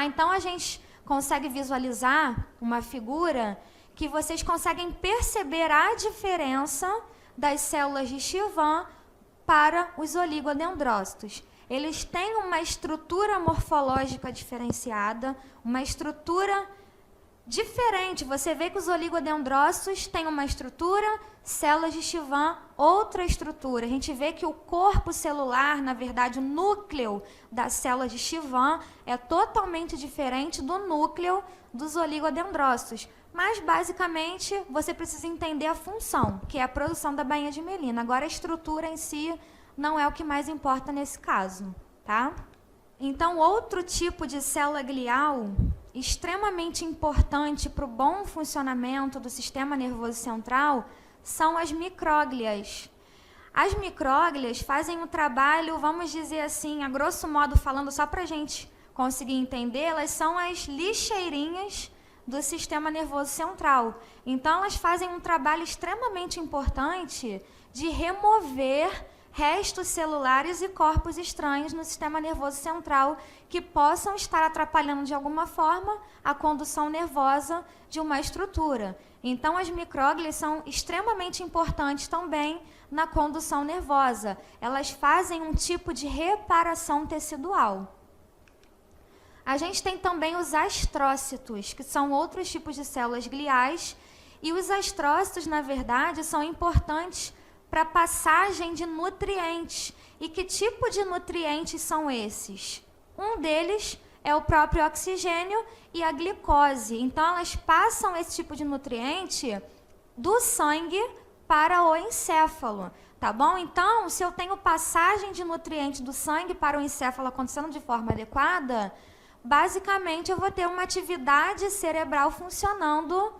Então, a gente consegue visualizar uma figura que vocês conseguem perceber a diferença das células de Schwann para os oligodendrócitos. Eles têm uma estrutura morfológica diferenciada, uma estrutura diferente. Você vê que os oligodendrócitos têm uma estrutura, células de Schwann, outra estrutura. A gente vê que o corpo celular, na verdade, o núcleo da célula de Schwann é totalmente diferente do núcleo dos oligodendrócitos. Mas, basicamente, você precisa entender a função, que é a produção da bainha de mielina. Agora, a estrutura em si não é o que mais importa nesse caso, tá? Então, outro tipo de célula glial extremamente importante para o bom funcionamento do sistema nervoso central são as micróglias. As micróglias fazem um trabalho, vamos dizer assim, a grosso modo falando, só para a gente conseguir entender, elas são as lixeirinhas do sistema nervoso central. Então, elas fazem um trabalho extremamente importante de remover restos celulares e corpos estranhos no sistema nervoso central que possam estar atrapalhando de alguma forma a condução nervosa de uma estrutura. Então, as micróglias são extremamente importantes também na condução nervosa. Elas fazem um tipo de reparação tecidual. A gente tem também os astrócitos, que são outros tipos de células gliais, e os astrócitos, na verdade, são importantes para a passagem de nutrientes. E que tipo de nutrientes são esses? Um deles é o próprio oxigênio e a glicose. Então, elas passam esse tipo de nutriente do sangue para o encéfalo, tá bom? Então, se eu tenho passagem de nutrientes do sangue para o encéfalo acontecendo de forma adequada, basicamente eu vou ter uma atividade cerebral funcionando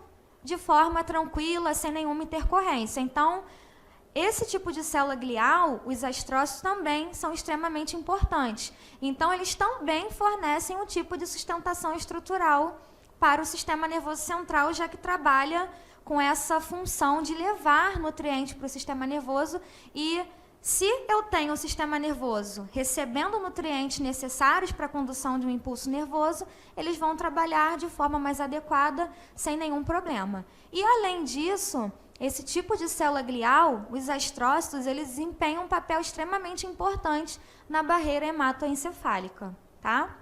de forma tranquila, sem nenhuma intercorrência. Então, esse tipo de célula glial, os astrócitos também são extremamente importantes. Então, eles também fornecem um tipo de sustentação estrutural para o sistema nervoso central, já que trabalha com essa função de levar nutrientes para o sistema nervoso. E se eu tenho o sistema nervoso recebendo nutrientes necessários para a condução de um impulso nervoso, eles vão trabalhar de forma mais adequada, sem nenhum problema. E, além disso, esse tipo de célula glial, os astrócitos, eles desempenham um papel extremamente importante na barreira hematoencefálica, tá?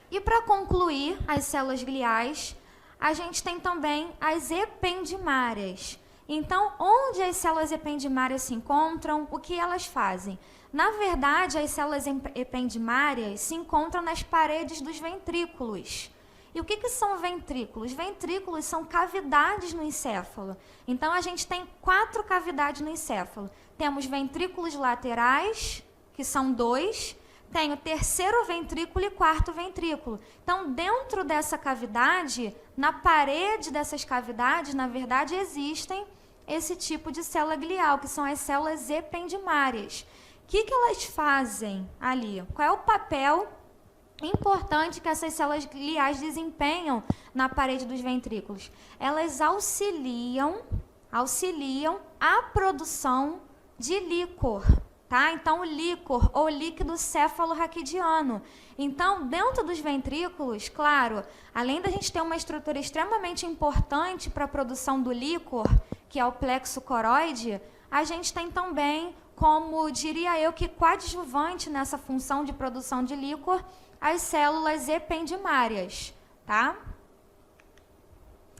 E para concluir as células gliais, a gente tem também as ependimárias. Então, onde as células ependimárias se encontram, o que elas fazem? Na verdade, as células ependimárias se encontram nas paredes dos ventrículos. E o que são ventrículos? Ventrículos são cavidades no encéfalo. Então, a gente tem 4 cavidades no encéfalo. Temos ventrículos laterais, que são 2. Tem o terceiro ventrículo e 4º ventrículo. Então, dentro dessa cavidade, na parede dessas cavidades, na verdade, existem esse tipo de célula glial, que são as células ependimárias. O que elas fazem ali? Qual é o papel importante que essas células gliais desempenham na parede dos ventrículos? Elas auxiliam a produção de líquor, tá? Então, o líquor ou líquido cefalorraquidiano. Então, dentro dos ventrículos, claro, além da gente ter uma estrutura extremamente importante para a produção do líquor, que é o plexo coroide, a gente tem também, como diria eu, que coadjuvante nessa função de produção de líquor, as células ependimárias, tá?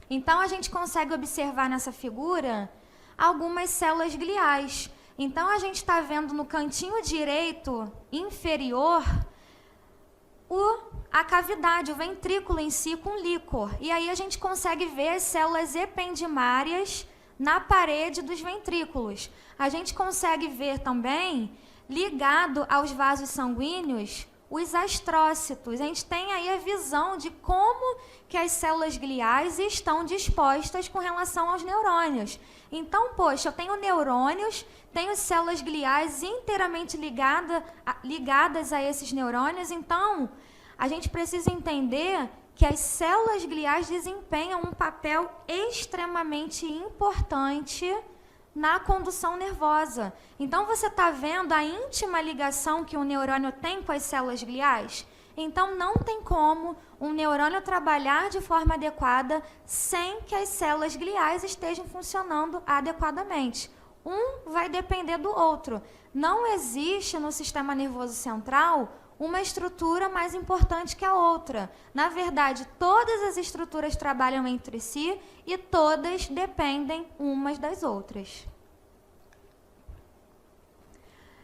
Então, a gente consegue observar nessa figura algumas células gliais. Então, a gente está vendo no cantinho direito inferior a cavidade, o ventrículo em si com líquor. E aí a gente consegue ver as células ependimárias na parede dos ventrículos. A gente consegue ver também, ligado aos vasos sanguíneos, os astrócitos. A gente tem aí a visão de como que as células gliais estão dispostas com relação aos neurônios. Então, poxa, eu tenho neurônios, tenho células gliais inteiramente ligadas a esses neurônios, então a gente precisa entender que as células gliais desempenham um papel extremamente importante na condução nervosa. Então, você está vendo a íntima ligação que o neurônio tem com as células gliais? Então, não tem como um neurônio trabalhar de forma adequada sem que as células gliais estejam funcionando adequadamente. Um vai depender do outro. Não existe no sistema nervoso central uma estrutura mais importante que a outra. Na verdade, todas as estruturas trabalham entre si e todas dependem umas das outras.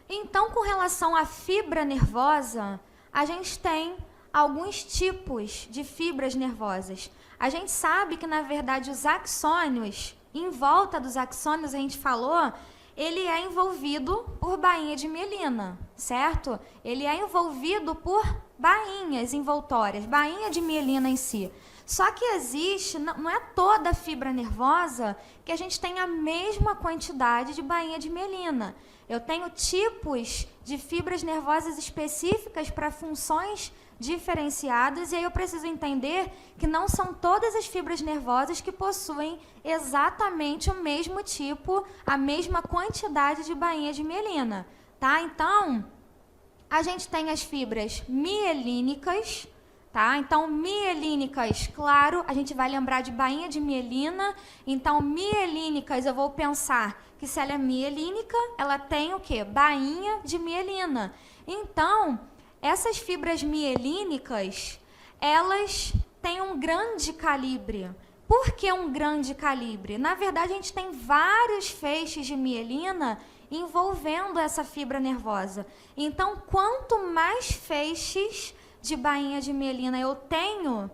Então, com relação à fibra nervosa, a gente tem alguns tipos de fibras nervosas. A gente sabe que, na verdade, os axônios, em volta dos axônios, a gente falou, ele é envolvido por bainha de mielina, certo? Ele é envolvido por bainhas envoltórias, bainha de mielina em si. Só que existe, não é toda fibra nervosa que a gente tem a mesma quantidade de bainha de mielina. Eu tenho tipos de fibras nervosas específicas para funções diferenciadas, e aí eu preciso entender que não são todas as fibras nervosas que possuem exatamente o mesmo tipo, a mesma quantidade de bainha de mielina, tá? Então, a gente tem as fibras mielínicas, tá? Então, mielínicas, claro, a gente vai lembrar de bainha de mielina. Então, mielínicas, eu vou pensar que se ela é mielínica, ela tem o quê? Bainha de mielina. Então, essas fibras mielínicas, elas têm um grande calibre. Por que um grande calibre? Na verdade, a gente tem vários feixes de mielina envolvendo essa fibra nervosa. Então, quanto mais feixes de bainha de mielina eu tenho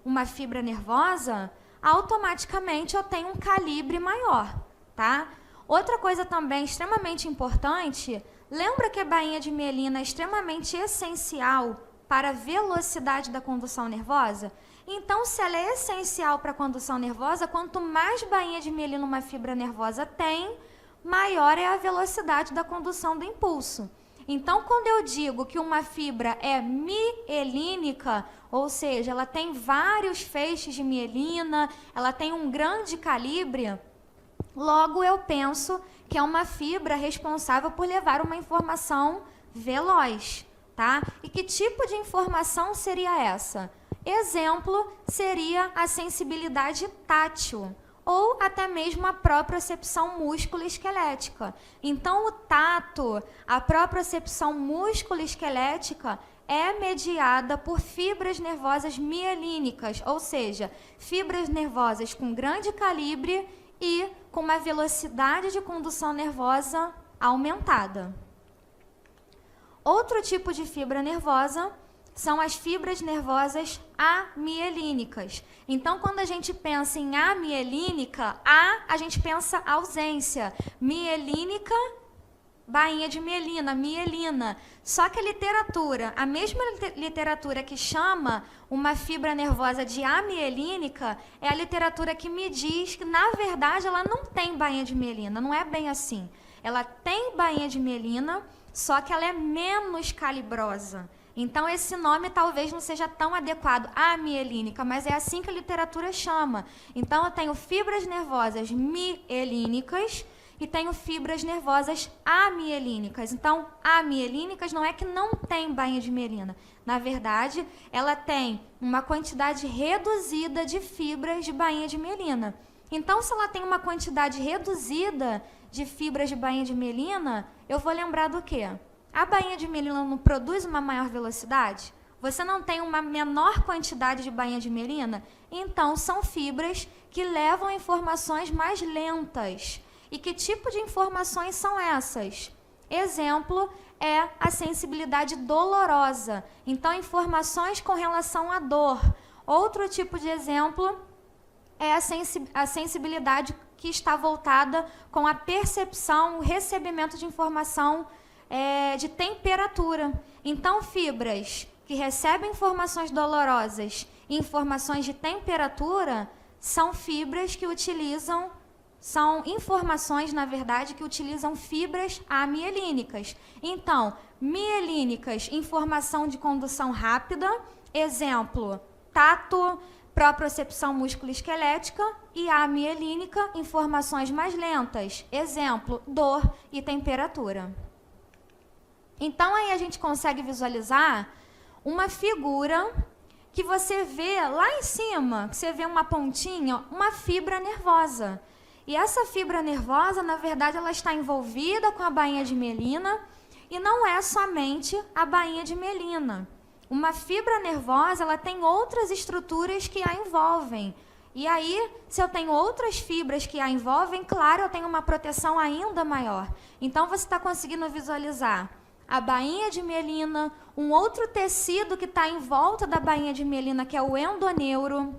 uma fibra nervosa, automaticamente eu tenho um calibre maior, tá? Outra coisa também extremamente importante, lembra que a bainha de mielina é extremamente essencial para a velocidade da condução nervosa? Então, se ela é essencial para a condução nervosa, quanto mais bainha de mielina uma fibra nervosa tem, maior é a velocidade da condução do impulso. Então, quando eu digo que uma fibra é mielínica, ou seja, ela tem vários feixes de mielina, ela tem um grande calibre, logo eu penso que é uma fibra responsável por levar uma informação veloz, tá? E que tipo de informação seria essa? Exemplo seria a sensibilidade tátil, ou até mesmo a propriocepção músculo-esquelética. Então, o tato, a propriocepção músculo-esquelética é mediada por fibras nervosas mielínicas, ou seja, fibras nervosas com grande calibre e com uma velocidade de condução nervosa aumentada. Outro tipo de fibra nervosa são as fibras nervosas amielínicas. Então, quando a gente pensa em amielínica, a gente pensa ausência. Mielínica, bainha de mielina, mielina. Só que a literatura, a mesma literatura que chama uma fibra nervosa de amielínica, é a literatura que me diz que, na verdade, ela não tem bainha de mielina. Não é bem assim. Ela tem bainha de mielina, só que ela é menos calibrosa. Então, esse nome talvez não seja tão adequado, amielínica, mas é assim que a literatura chama. Então, eu tenho fibras nervosas mielínicas e tenho fibras nervosas amielínicas. Então, amielínicas não é que não tem bainha de mielina. Na verdade, ela tem uma quantidade reduzida de fibras de bainha de mielina. Então, se ela tem uma quantidade reduzida de fibras de bainha de mielina, eu vou lembrar do quê? A bainha de mielina não produz uma maior velocidade? Você não tem uma menor quantidade de bainha de mielina? Então, são fibras que levam informações mais lentas. E que tipo de informações são essas? Exemplo é a sensibilidade dolorosa. Então, informações com relação à dor. Outro tipo de exemplo é a sensibilidade que está voltada com a percepção, o recebimento de informação de temperatura. Então, fibras que recebem informações dolorosas e informações de temperatura são fibras que utilizam, são informações, na verdade, que utilizam fibras amielínicas. Então, mielínicas, informação de condução rápida, exemplo, tato, propriocepção músculo-esquelética, e amielínica, informações mais lentas, exemplo, dor e temperatura. Então, aí a gente consegue visualizar uma figura que você vê lá em cima, que você vê uma pontinha, uma fibra nervosa. E essa fibra nervosa, na verdade, ela está envolvida com a bainha de mielina e não é somente a bainha de mielina. Uma fibra nervosa, ela tem outras estruturas que a envolvem. E aí, se eu tenho outras fibras que a envolvem, claro, eu tenho uma proteção ainda maior. Então, você está conseguindo visualizar a bainha de mielina, um outro tecido que está em volta da bainha de mielina, que é o endoneuro.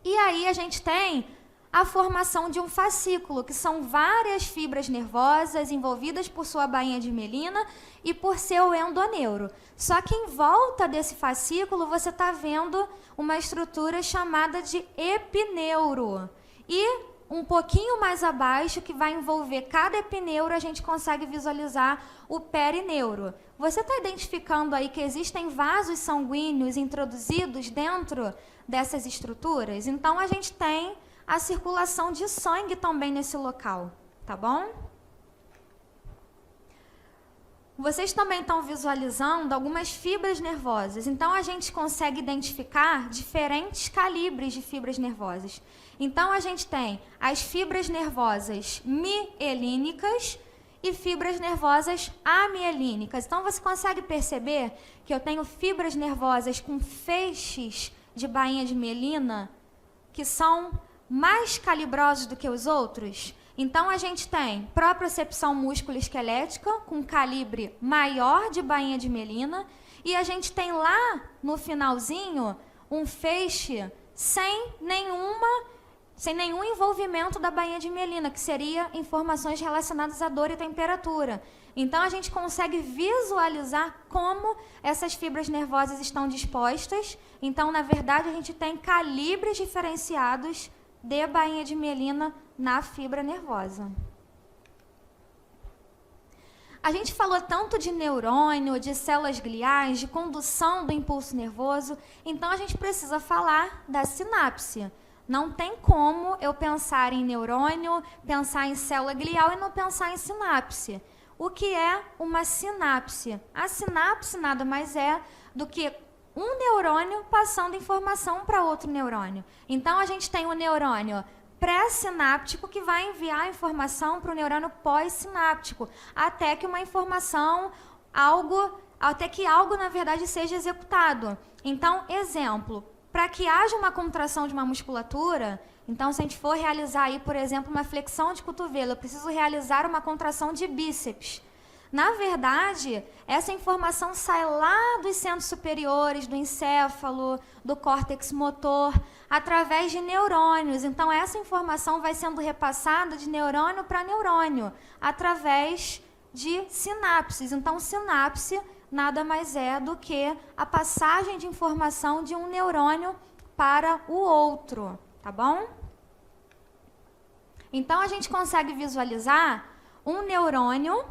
E aí, a gente tem a formação de um fascículo, que são várias fibras nervosas envolvidas por sua bainha de mielina e por seu endoneuro. Só que em volta desse fascículo você está vendo uma estrutura chamada de epineuro. E um pouquinho mais abaixo, que vai envolver cada epineuro, a gente consegue visualizar o perineuro. Você está identificando aí que existem vasos sanguíneos introduzidos dentro dessas estruturas? Então, a gente tem a circulação de sangue também nesse local, tá bom? Vocês também estão visualizando algumas fibras nervosas. Então, a gente consegue identificar diferentes calibres de fibras nervosas. Então, a gente tem as fibras nervosas mielínicas e fibras nervosas amielínicas. Então, você consegue perceber que eu tenho fibras nervosas com feixes de bainha de mielina que são mais calibrosos do que os outros? Então, a gente tem propriocepção músculo-esquelética com calibre maior de bainha de mielina e a gente tem lá no finalzinho um feixe sem nenhum envolvimento da bainha de mielina, que seria informações relacionadas à dor e temperatura. Então, a gente consegue visualizar como essas fibras nervosas estão dispostas. Então, na verdade, a gente tem calibres diferenciados de bainha de mielina na fibra nervosa. A gente falou tanto de neurônio, de células gliais, de condução do impulso nervoso, então a gente precisa falar da sinapse. Não tem como eu pensar em neurônio, pensar em célula glial e não pensar em sinapse. O que é uma sinapse? A sinapse nada mais é do que um neurônio passando informação para outro neurônio. Então, a gente tem o neurônio pré-sináptico que vai enviar a informação para o neurônio pós-sináptico, até que algo, na verdade, seja executado. Então, exemplo, para que haja uma contração de uma musculatura, então, se a gente for realizar aí, por exemplo, uma flexão de cotovelo, eu preciso realizar uma contração de bíceps. Na verdade, essa informação sai lá dos centros superiores, do encéfalo, do córtex motor, através de neurônios. Então, essa informação vai sendo repassada de neurônio para neurônio, através de sinapses. Então, sinapse nada mais é do que a passagem de informação de um neurônio para o outro, tá bom? Então, a gente consegue visualizar um neurônio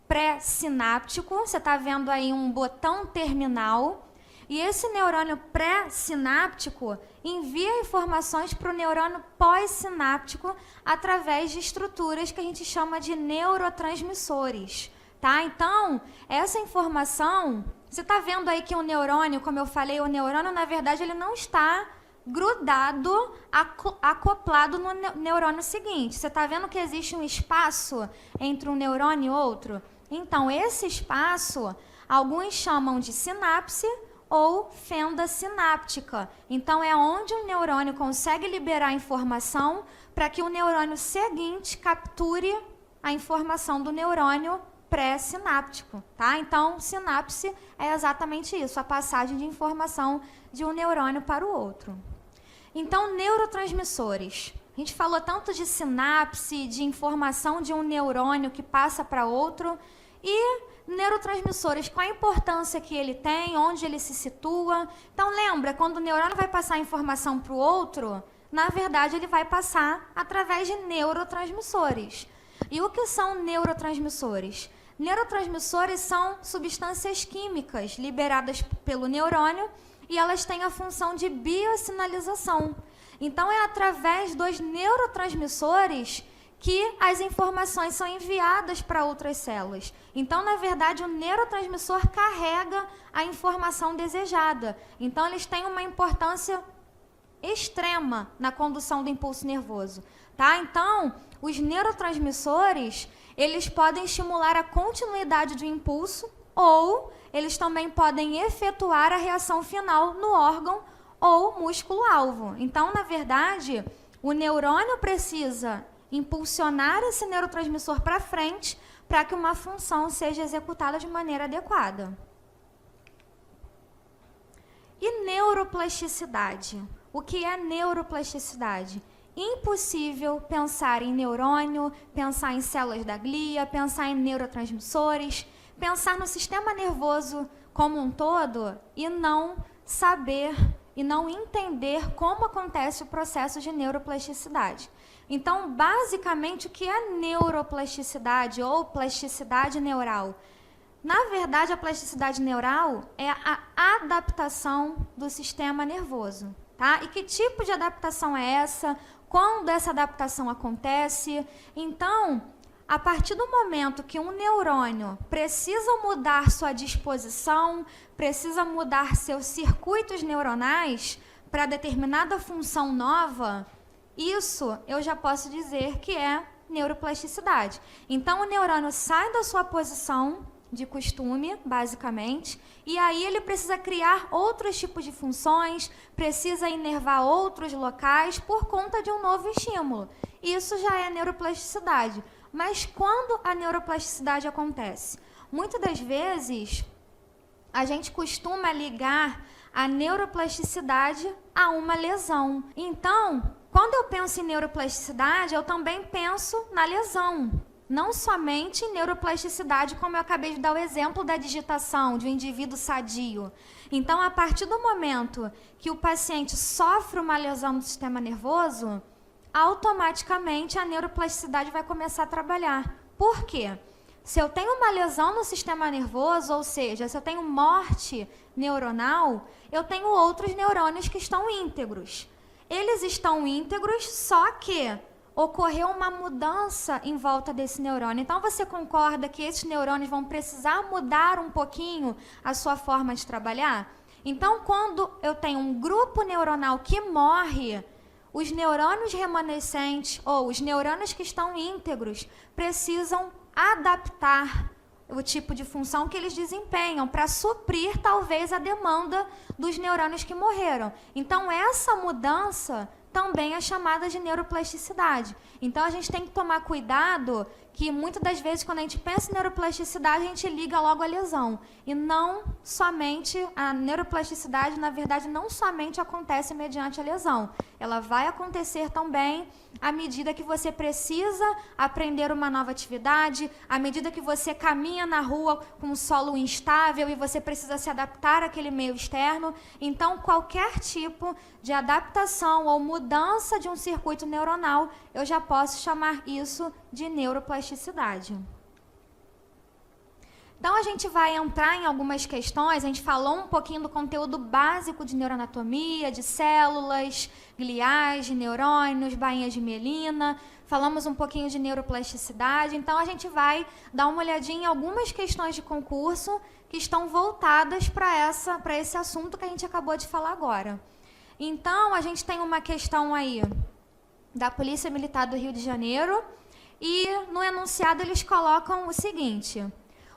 pré-sináptico, você está vendo aí um botão terminal, e esse neurônio pré-sináptico envia informações para o neurônio pós-sináptico através de estruturas que a gente chama de neurotransmissores, tá? Então, essa informação, você está vendo aí que o neurônio, como eu falei, o neurônio, na verdade, ele não está grudado, acoplado no neurônio seguinte. Você está vendo que existe um espaço entre um neurônio e outro? Então, esse espaço, alguns chamam de sinapse ou fenda sináptica. Então, é onde o neurônio consegue liberar informação para que o neurônio seguinte capture a informação do neurônio pré-sináptico, tá? Então, sinapse é exatamente isso, a passagem de informação de um neurônio para o outro. Então, neurotransmissores. A gente falou tanto de sinapse, de informação de um neurônio que passa para outro. E neurotransmissores, qual a importância que ele tem, onde ele se situa. Então, lembra, quando o neurônio vai passar a informação para o outro, na verdade, ele vai passar através de neurotransmissores. E o que são neurotransmissores? Neurotransmissores são substâncias químicas liberadas pelo neurônio e elas têm a função de biosinalização. Então, é através dos neurotransmissores que as informações são enviadas para outras células. Então, na verdade, o neurotransmissor carrega a informação desejada. Então, eles têm uma importância extrema na condução do impulso nervoso, tá? Então, os neurotransmissores, eles podem estimular a continuidade do impulso ou eles também podem efetuar a reação final no órgão ou músculo-alvo. Então, na verdade, o neurônio precisa impulsionar esse neurotransmissor para frente para que uma função seja executada de maneira adequada. E neuroplasticidade? O que é neuroplasticidade? Impossível pensar em neurônio, pensar em células da glia, pensar em neurotransmissores, pensar no sistema nervoso como um todo e não saber e não entender como acontece o processo de neuroplasticidade. Então, basicamente, o que é neuroplasticidade ou plasticidade neural? Na verdade, a plasticidade neural é a adaptação do sistema nervoso, tá? E que tipo de adaptação é essa? Quando essa adaptação acontece? Então, a partir do momento que um neurônio precisa mudar sua disposição, precisa mudar seus circuitos neuronais para determinada função nova, isso eu já posso dizer que é neuroplasticidade. Então, o neurônio sai da sua posição de costume, basicamente, e aí ele precisa criar outros tipos de funções, precisa inervar outros locais por conta de um novo estímulo. Isso já é neuroplasticidade. Mas quando a neuroplasticidade acontece? Muitas das vezes, a gente costuma ligar a neuroplasticidade a uma lesão. Então, quando eu penso em neuroplasticidade, eu também penso na lesão. Não somente em neuroplasticidade, como eu acabei de dar o exemplo da digitação de um indivíduo sadio. Então, a partir do momento que o paciente sofre uma lesão no sistema nervoso, automaticamente a neuroplasticidade vai começar a trabalhar. Por quê? Se eu tenho uma lesão no sistema nervoso, ou seja, se eu tenho morte neuronal, eu tenho outros neurônios que estão íntegros. Eles estão íntegros, só que ocorreu uma mudança em volta desse neurônio. Então, você concorda que esses neurônios vão precisar mudar um pouquinho a sua forma de trabalhar? Então, quando eu tenho um grupo neuronal que morre, os neurônios remanescentes ou os neurônios que estão íntegros precisam adaptar o tipo de função que eles desempenham para suprir, talvez, a demanda dos neurônios que morreram. Então, essa mudança também é chamada de neuroplasticidade. Então, a gente tem que tomar cuidado que, muitas das vezes, quando a gente pensa em neuroplasticidade, a gente liga logo a lesão. E não somente, a neuroplasticidade, na verdade, não somente acontece mediante a lesão. Ela vai acontecer também à medida que você precisa aprender uma nova atividade, à medida que você caminha na rua com um solo instável e você precisa se adaptar àquele meio externo. Então, qualquer tipo de adaptação ou mudança de um circuito neuronal, eu já posso chamar isso de neuroplasticidade. Então, a gente vai entrar em algumas questões, a gente falou um pouquinho do conteúdo básico de neuroanatomia, de células gliais, de neurônios, bainhas de mielina, falamos um pouquinho de neuroplasticidade, então a gente vai dar uma olhadinha em algumas questões de concurso que estão voltadas para esse assunto que a gente acabou de falar agora. Então, a gente tem uma questão aí da Polícia Militar do Rio de Janeiro e no enunciado eles colocam o seguinte: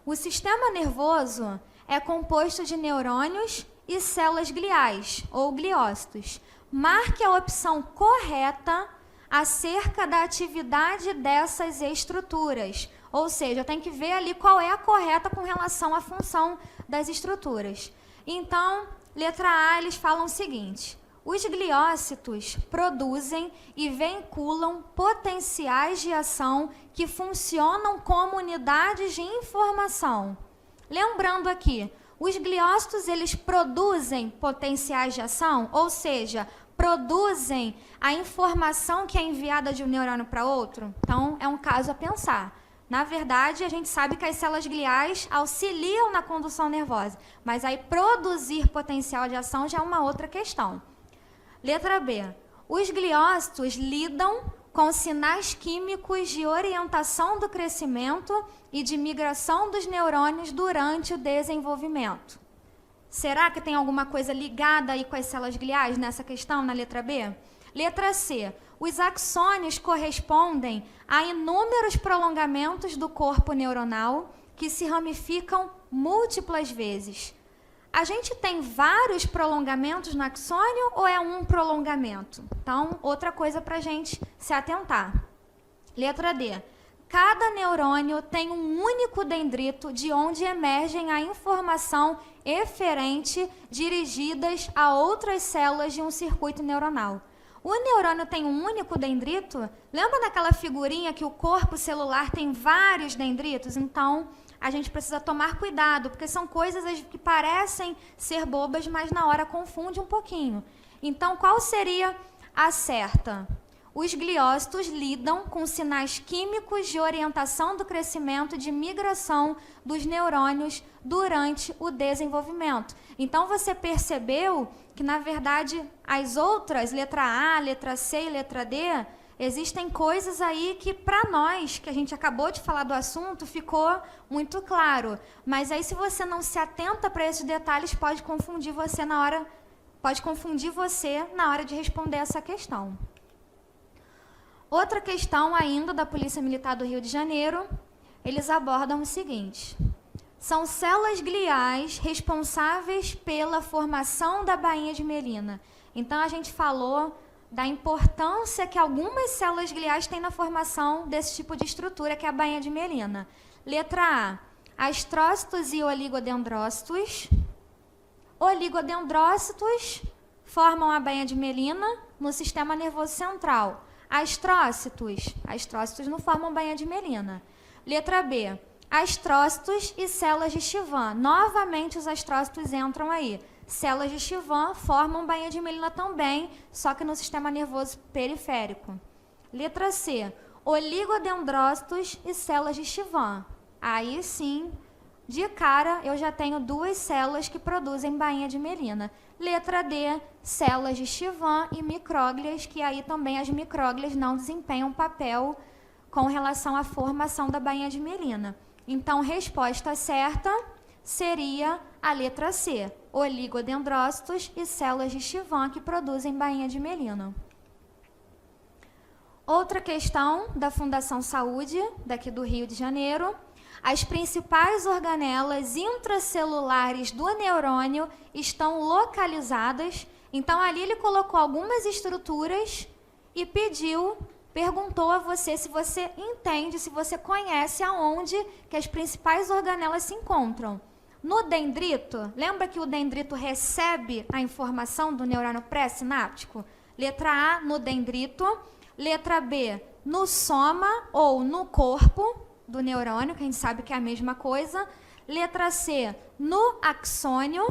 o sistema nervoso é composto de neurônios e células gliais, ou gliócitos. Marque a opção correta acerca da atividade dessas estruturas. Ou seja, eu tenho que ver ali qual é a correta com relação à função das estruturas. Então, letra A, eles falam o seguinte: os gliócitos produzem e vinculam potenciais de ação que funcionam como unidades de informação. Lembrando aqui, os gliócitos, eles produzem potenciais de ação, ou seja, produzem a informação que é enviada de um neurônio para outro. Então, é um caso a pensar. Na verdade, a gente sabe que as células gliais auxiliam na condução nervosa, mas aí produzir potencial de ação já é uma outra questão. Letra B. Os gliócitos lidam com sinais químicos de orientação do crescimento e de migração dos neurônios durante o desenvolvimento. Será que tem alguma coisa ligada aí com as células gliais nessa questão, na letra B? Letra C. Os axônios correspondem a inúmeros prolongamentos do corpo neuronal que se ramificam múltiplas vezes. A gente tem vários prolongamentos no axônio ou é um prolongamento? Então, outra coisa para a gente se atentar. Letra D. Cada neurônio tem um único dendrito de onde emergem a informação eferente dirigidas a outras células de um circuito neuronal. O neurônio tem um único dendrito? Lembra daquela figurinha que o corpo celular tem vários dendritos? Então, a gente precisa tomar cuidado, porque são coisas que parecem ser bobas, mas na hora confunde um pouquinho. Então, qual seria a certa? Os gliócitos lidam com sinais químicos de orientação do crescimento e de migração dos neurônios durante o desenvolvimento. Então, você percebeu que, na verdade, as outras, letra A, letra C e letra D, existem coisas aí que, para nós, que a gente acabou de falar do assunto, ficou muito claro. Mas aí, se você não se atenta para esses detalhes, pode confundir você na hora de responder essa questão. Outra questão ainda da Polícia Militar do Rio de Janeiro, eles abordam o seguinte: são células gliais responsáveis pela formação da bainha de mielina. Então, a gente falou da importância que algumas células gliais têm na formação desse tipo de estrutura, que é a bainha de mielina. Letra A, astrócitos e oligodendrócitos. Oligodendrócitos formam a bainha de mielina no sistema nervoso central. Astrócitos não formam bainha de mielina. Letra B, astrócitos e células de Schwann. Novamente os astrócitos entram aí. Células de Schwann formam bainha de mielina também, só que no sistema nervoso periférico. Letra C, oligodendrócitos e células de Schwann. Aí sim, de cara, eu já tenho duas células que produzem bainha de mielina. Letra D, células de Schwann e micróglias, que aí também as micróglias não desempenham papel com relação à formação da bainha de mielina. Então, resposta certa seria a letra C, oligodendrócitos e células de Schwann que produzem bainha de mielina. Outra questão da Fundação Saúde, daqui do Rio de Janeiro. As principais organelas intracelulares do neurônio estão localizadas. Então, ali ele colocou algumas estruturas e perguntou a você se você entende, se você conhece aonde que as principais organelas se encontram. No dendrito, lembra que o dendrito recebe a informação do neurônio pré-sináptico? Letra A, no dendrito. Letra B, no soma ou no corpo do neurônio, que a gente sabe que é a mesma coisa. Letra C, no axônio.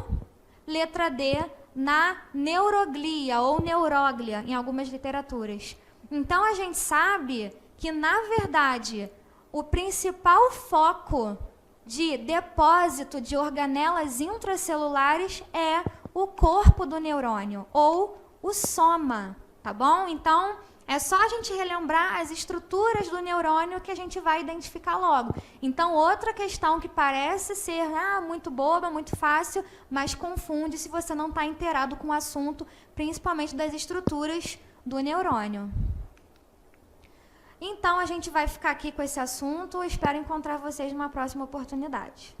Letra D, na neuroglia ou neuróglia, em algumas literaturas. Então, a gente sabe que, na verdade, o principal foco de depósito de organelas intracelulares é o corpo do neurônio, ou o soma, tá bom? Então, é só a gente relembrar as estruturas do neurônio que a gente vai identificar logo. Então, outra questão que parece ser muito boba, muito fácil, mas confunde se você não está inteirado com o assunto, principalmente das estruturas do neurônio. Então, a gente vai ficar aqui com esse assunto. Espero encontrar vocês numa próxima oportunidade.